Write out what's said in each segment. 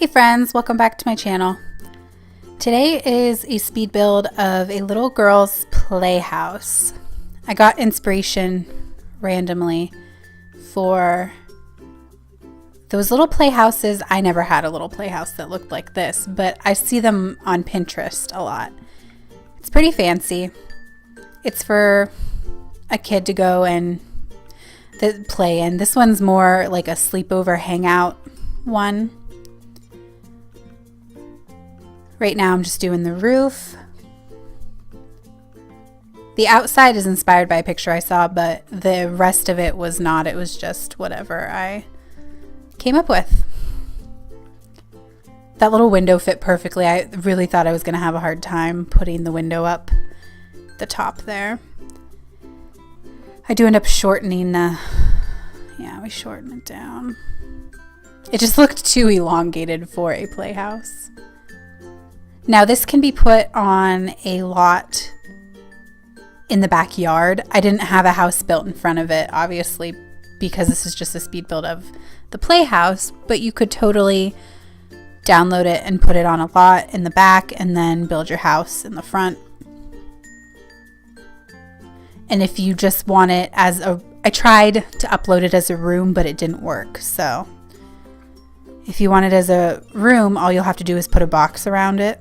Hey friends, welcome back to my channel. Today is a speed build of a little girl's playhouse. I got inspiration randomly for those little playhouses. I never had a little playhouse that looked like this, but I see them on Pinterest a lot. It's pretty fancy. It's for a kid to go and play in. This one's more like a sleepover hangout one. Right now I'm just doing the roof. The outside is inspired by a picture I saw, but the rest of it was not. It was just whatever I came up with. That little window fit perfectly. I really thought I was going to have a hard time putting the window up the top there. I do end up shortening we shorten it down. It just looked too elongated for a playhouse. Now this can be put on a lot in the backyard. I didn't have a house built in front of it, obviously, because this is just a speed build of the playhouse, but you could totally download it and put it on a lot in the back and then build your house in the front. And if you just want it as I tried to upload it as a room, but it didn't work. So if you want it as a room, all you'll have to do is put a box around it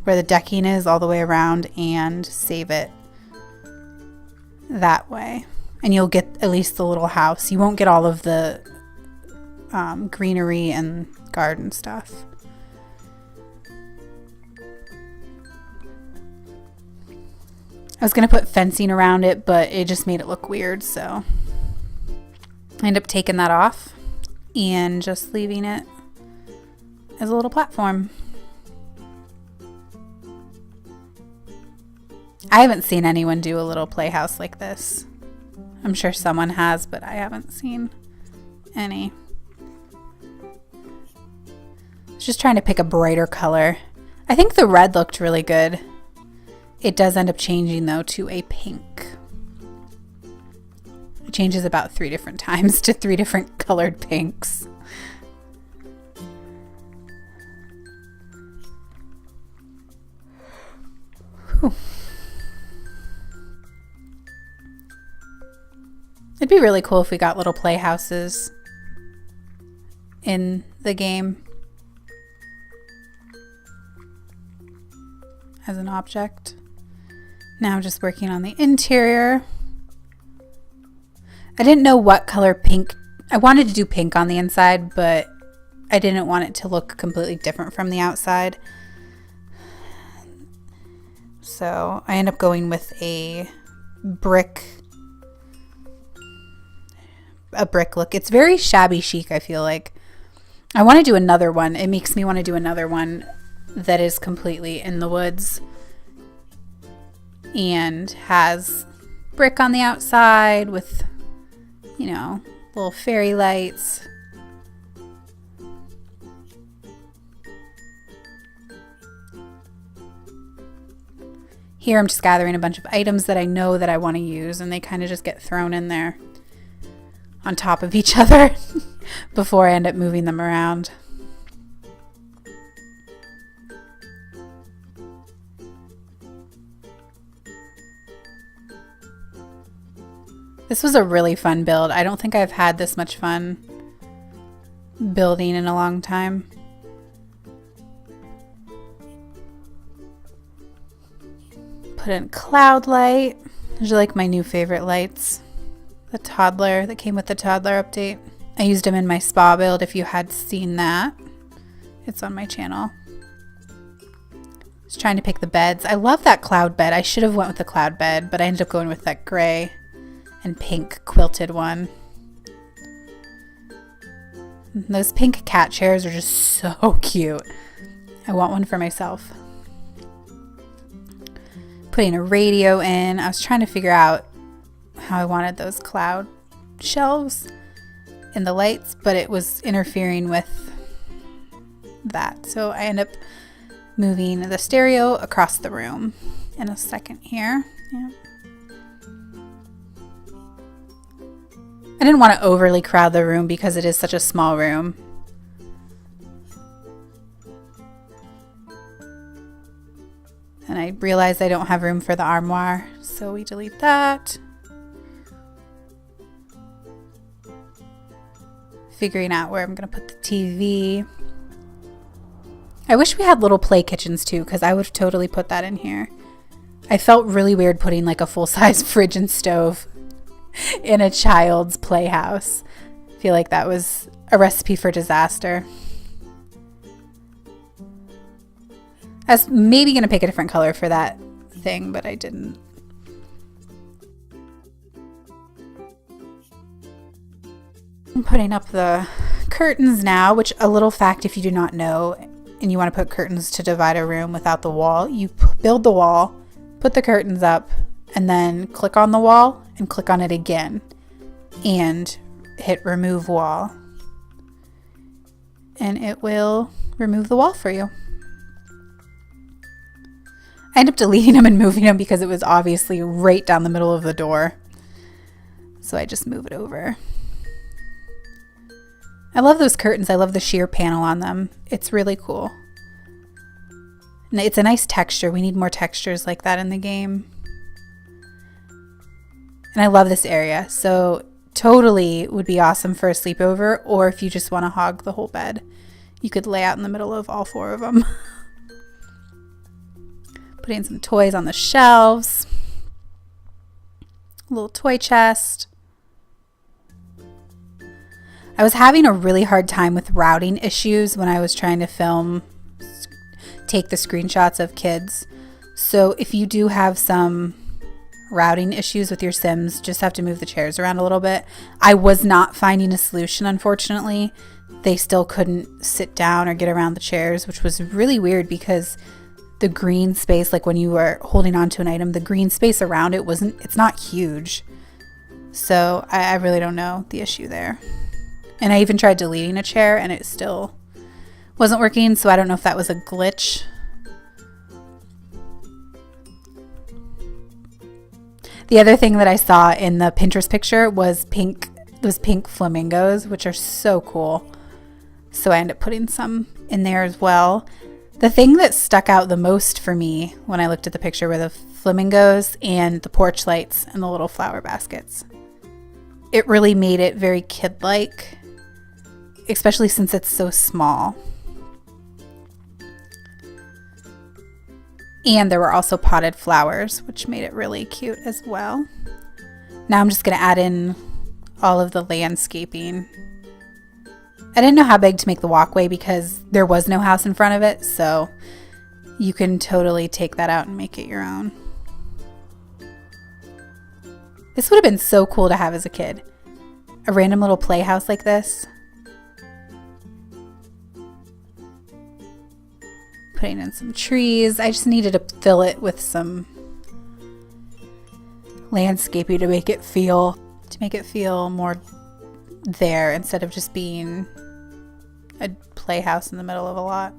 where the decking is all the way around and save it that way. And you'll get at least the little house. You won't get all of the greenery and garden stuff. I was going to put fencing around it, but it just made it look weird, so I ended up taking that off and just leaving it as a little platform. I haven't seen anyone do a little playhouse like this. I'm sure someone has, but I haven't seen any. I was just trying to pick a brighter color. I think the red looked really good. It does end up changing though to a pink. It changes about 3 different times to 3 different colored pinks. Whew. It'd be really cool if we got little playhouses in the game as an object. Now I'm just working on the interior. I didn't know what color pink. I wanted to do pink on the inside, but I didn't want it to look completely different from the outside. So I end up going with a brick look. It's very shabby chic, I feel like. I want to do another one. It makes me want to do another one that is completely in the woods and has brick on the outside with, you know, little fairy lights. Here I'm just gathering a bunch of items that I know that I want to use, and they kind of just get thrown in there on top of each other before I end up moving them around. This was a really fun build. I don't think I've had this much fun building in a long time. Put in cloud light. These are like my new favorite lights. The toddler that came with the toddler update. I used them in my spa build if you had seen that. It's on my channel. Just trying to pick the beds. I love that cloud bed. I should have went with the cloud bed, but I ended up going with that gray and pink quilted one. Those pink cat chairs are just so cute. I want one for myself. Putting a radio in. I was trying to figure out how I wanted those cloud shelves in the lights, but it was interfering with that. So I end up moving the stereo across the room in a second here. Yeah. I didn't want to overly crowd the room because it is such a small room. And I realized I don't have room for the armoire, so we delete that. Figuring out where I'm going to put the TV. I wish we had little play kitchens too, because I would have totally put that in here. I felt really weird putting like a full-size fridge and stove in a child's playhouse. I feel like that was a recipe for disaster. I was maybe going to pick a different color for that thing, but I didn't. I'm putting up the curtains now, which a little fact if you do not know and you want to put curtains to divide a room without the wall, you build the wall, put the curtains up, and then click on the wall and click on it again and hit remove wall. And it will remove the wall for you. I ended up deleting them and moving them because it was obviously right down the middle of the door. So I just move it over. I love those curtains. I love the sheer panel on them. It's really cool. And it's a nice texture. We need more textures like that in the game. And I love this area. So totally would be awesome for a sleepover, or if you just want to hog the whole bed. You could lay out in the middle of all 4 of them. Putting some toys on the shelves. A little toy chest. I was having a really hard time with routing issues when I was trying to take the screenshots of kids. So if you do have some routing issues with your Sims, just have to move the chairs around a little bit. I was not finding a solution, unfortunately. They still couldn't sit down or get around the chairs, which was really weird because the green space, like when you were holding on to an item, the green space around it it's not huge. So I really don't know the issue there. And I even tried deleting a chair and it still wasn't working. So I don't know if that was a glitch. The other thing that I saw in the Pinterest picture was those pink flamingos, which are so cool. So I ended up putting some in there as well. The thing that stuck out the most for me when I looked at the picture were the flamingos and the porch lights and the little flower baskets. It really made it very kid-like, especially since it's so small. And there were also potted flowers, which made it really cute as well. Now I'm just going to add in all of the landscaping. I didn't know how big to make the walkway because there was no house in front of it, so you can totally take that out and make it your own. This would have been so cool to have as a kid. A random little playhouse like this. Putting in some trees. I just needed to fill it with some landscaping to make it feel more there instead of just being a playhouse in the middle of a lot.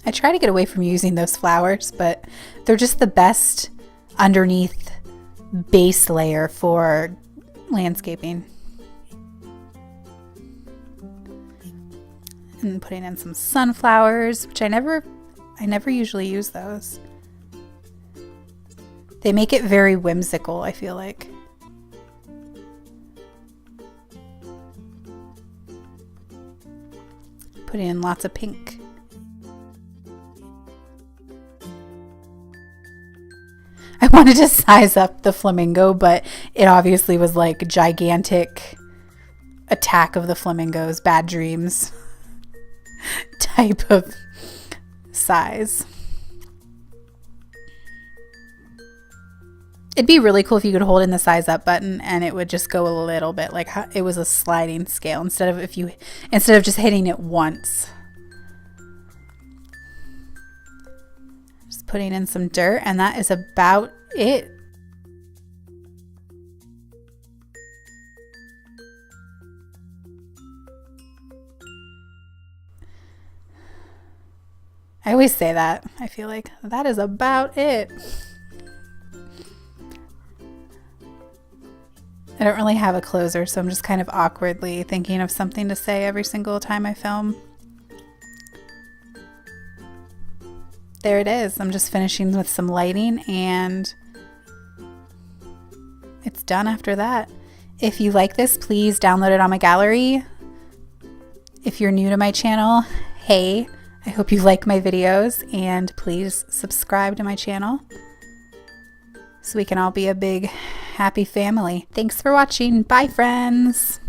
I try to get away from using those flowers, but they're just the best underneath base layer for landscaping. And putting in some sunflowers, which I never usually use those. They make it very whimsical, I feel like. Putting in lots of pink. I wanted to size up the flamingo, but it obviously was like gigantic Attack of the Flamingos, Bad Dreams type of size. It'd be really cool if you could hold in the size up button and it would just go a little bit like it was a sliding scale instead of just hitting it once. Just putting in some dirt, and that is about it. I always say that. I feel like that is about it. I don't really have a closer, so I'm just kind of awkwardly thinking of something to say every single time I film. There it is. I'm just finishing with some lighting and it's done after that. If you like this, please download it on my gallery. If you're new to my channel, hey, I hope you like my videos and please subscribe to my channel so we can all be a big happy family. Thanks for watching. Bye, friends.